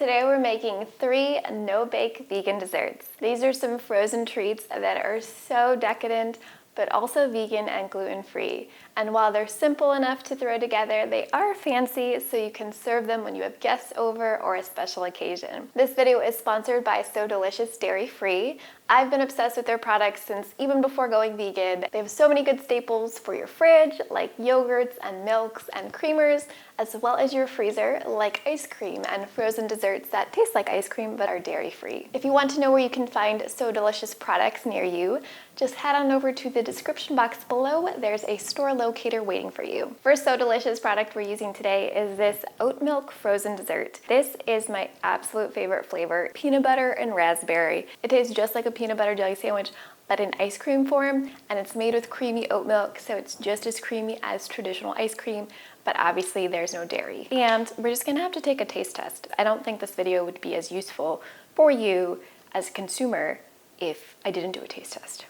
Today we're making 3 no-bake vegan desserts. These are some frozen treats that are so decadent, but also vegan and gluten-free. And while they're simple enough to throw together, they are fancy, so you can serve them when you have guests over or a special occasion. This video is sponsored by So Delicious Dairy Free. I've been obsessed with their products since even before going vegan. They have so many good staples for your fridge, like yogurts and milks and creamers, as well as your freezer, like ice cream and frozen desserts that taste like ice cream but are dairy-free. If you want to know where you can find So Delicious products near you, just head on over to the description box below. There's a store locator waiting for you. First So Delicious product we're using today is this Oatmilk frozen dessert. This is my absolute favorite flavor, peanut butter and raspberry. It tastes just like a peanut butter jelly sandwich, but in ice cream form, and it's made with creamy oat milk, so it's just as creamy as traditional ice cream, but obviously there's no dairy. And we're just gonna have to take a taste test. I don't think this video would be as useful for you as a consumer if I didn't do a taste test.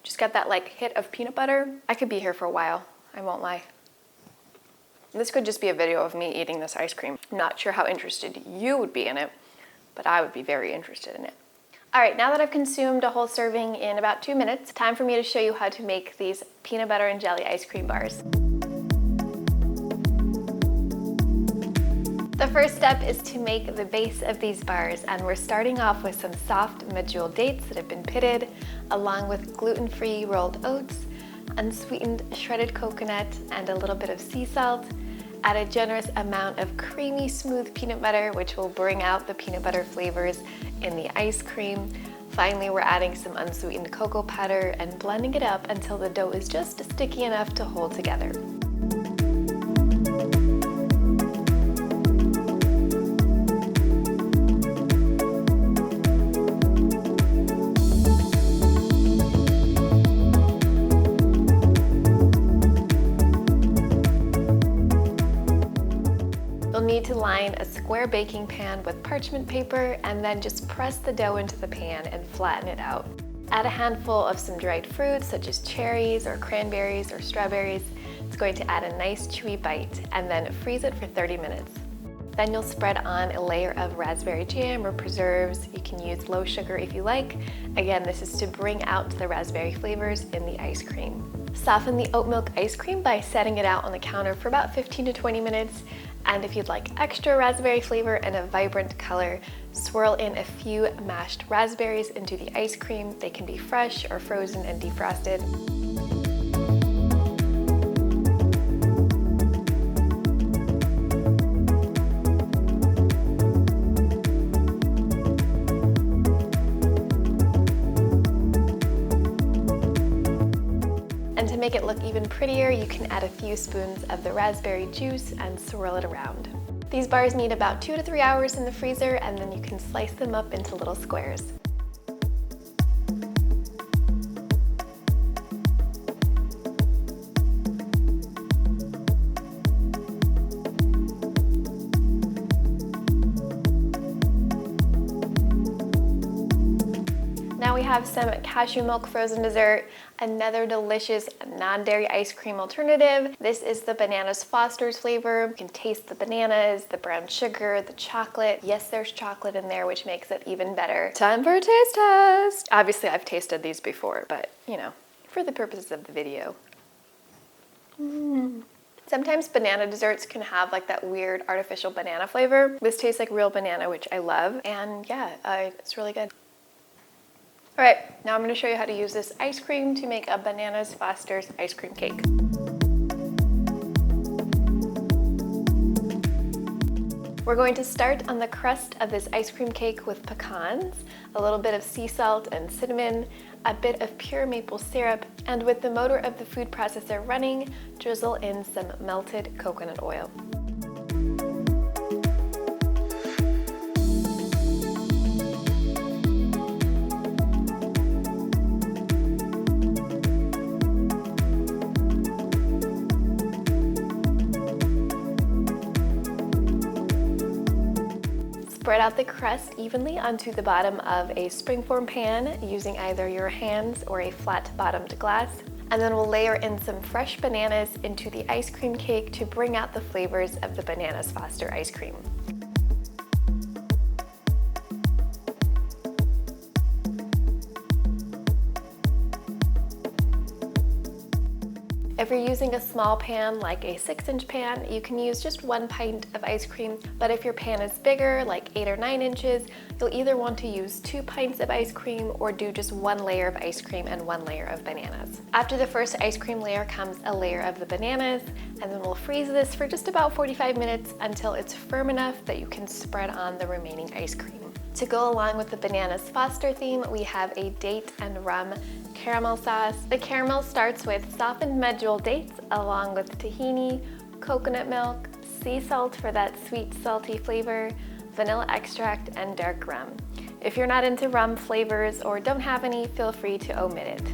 Just got that like hit of peanut butter. I could be here for a while, I won't lie. This could just be a video of me eating this ice cream. I'm not sure how interested you would be in it, but I would be very interested in it. All right, now that I've consumed a whole serving in about 2 minutes, time for me to show you how to make these peanut butter and jelly ice cream bars. The first step is to make the base of these bars, and we're starting off with some soft Medjool dates that have been pitted, along with gluten-free rolled oats, unsweetened shredded coconut, and a little bit of sea salt. Add a generous amount of creamy, smooth peanut butter, which will bring out the peanut butter flavors in the ice cream. Finally, we're adding some unsweetened cocoa powder and blending it up until the dough is just sticky enough to hold together. You'll need to line a square baking pan with parchment paper and then just press the dough into the pan and flatten it out. Add a handful of some dried fruits such as cherries or cranberries or strawberries. It's going to add a nice chewy bite, and then freeze it for 30 minutes. Then you'll spread on a layer of raspberry jam or preserves. You can use low sugar if you like. Again, this is to bring out the raspberry flavors in the ice cream. Soften the oat milk ice cream by setting it out on the counter for about 15 to 20 minutes. And if you'd like extra raspberry flavor and a vibrant color, swirl in a few mashed raspberries into the ice cream. They can be fresh or frozen and defrosted. And to make it look even prettier, you can add a few spoons of the raspberry juice and swirl it around. These bars need about 2 to 3 hours in the freezer, and then you can slice them up into little squares. Now we have some cashew milk frozen dessert, another delicious non-dairy ice cream alternative. This is the Bananas Foster's flavor. You can taste the bananas, the brown sugar, the chocolate. Yes, there's chocolate in there, which makes it even better. Time for a taste test. Obviously, I've tasted these before, but you know, for the purposes of the video. Sometimes banana desserts can have like that weird artificial banana flavor. This tastes like real banana, which I love. And yeah, it's really good. All right, now I'm going to show you how to use this ice cream to make a Bananas Foster's ice cream cake. We're going to start on the crust of this ice cream cake with pecans, a little bit of sea salt and cinnamon, a bit of pure maple syrup, and with the motor of the food processor running, drizzle in some melted coconut oil. Spread out the crust evenly onto the bottom of a springform pan using either your hands or a flat-bottomed glass. And then we'll layer in some fresh bananas into the ice cream cake to bring out the flavors of the Bananas Foster ice cream. If you're using a small pan like a 6-inch pan, you can use just 1 pint of ice cream, but if your pan is bigger, like 8 or 9 inches, you'll either want to use 2 pints of ice cream or do just 1 layer of ice cream and 1 layer of bananas. After the first ice cream layer comes a layer of the bananas, and then we'll freeze this for just about 45 minutes until it's firm enough that you can spread on the remaining ice cream. To go along with the Bananas Foster theme, we have a date and rum caramel sauce. The caramel starts with softened Medjool dates along with tahini, coconut milk, sea salt for that sweet salty flavor, vanilla extract, and dark rum. If you're not into rum flavors or don't have any, feel free to omit it.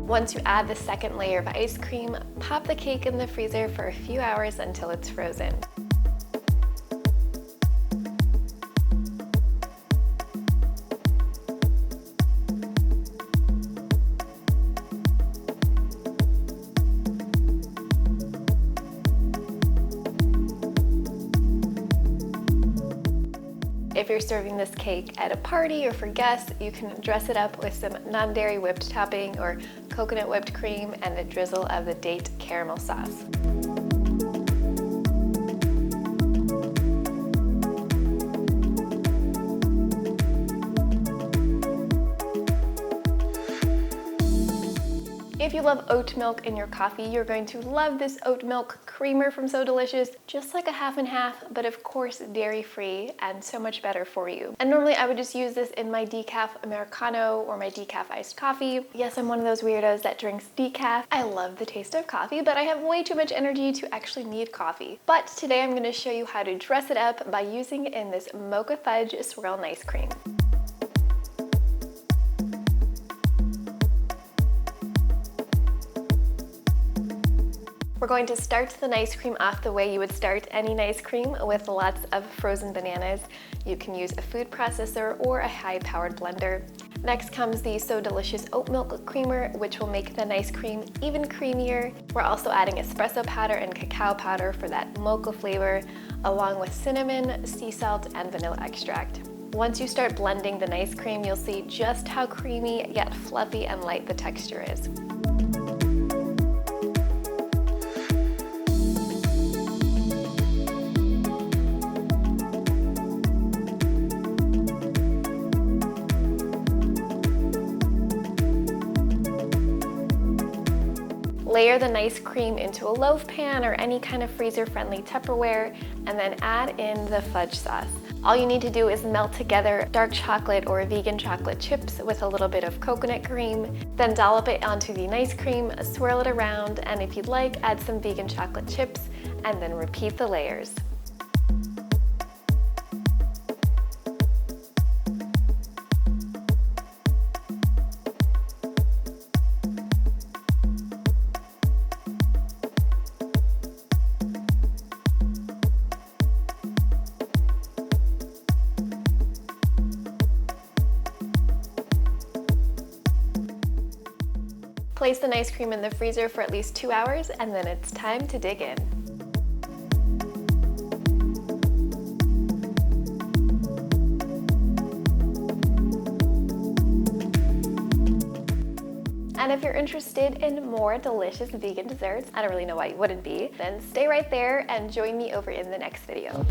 Once you add the second layer of ice cream, pop the cake in the freezer for a few hours until it's frozen. If you're serving this cake at a party or for guests, you can dress it up with some non-dairy whipped topping or coconut whipped cream and a drizzle of the date caramel sauce. If you love oat milk in your coffee, you're going to love this oat milk creamer from So Delicious, just like a half and half, but of course dairy-free and so much better for you. And normally I would just use this in my decaf Americano or my decaf iced coffee. Yes, I'm one of those weirdos that drinks decaf. I love the taste of coffee, but I have way too much energy to actually need coffee. But today I'm going to show you how to dress it up by using it in this mocha fudge swirl ice cream. We're going to start the ice cream off the way you would start any ice cream, with lots of frozen bananas. You can use a food processor or a high-powered blender. Next comes the So Delicious oat milk creamer, which will make the ice cream even creamier. We're also adding espresso powder and cacao powder for that mocha flavor, along with cinnamon, sea salt, and vanilla extract. Once you start blending the ice cream, you'll see just how creamy yet fluffy and light the texture is. Layer the ice cream into a loaf pan or any kind of freezer-friendly Tupperware, and then add in the fudge sauce. All you need to do is melt together dark chocolate or vegan chocolate chips with a little bit of coconut cream, then dollop it onto the ice cream, swirl it around, and if you'd like, add some vegan chocolate chips, and then repeat the layers. Place the ice cream in the freezer for at least 2 hours, and then it's time to dig in. And if you're interested in more delicious vegan desserts, I don't really know why you wouldn't be, then stay right there and join me over in the next video.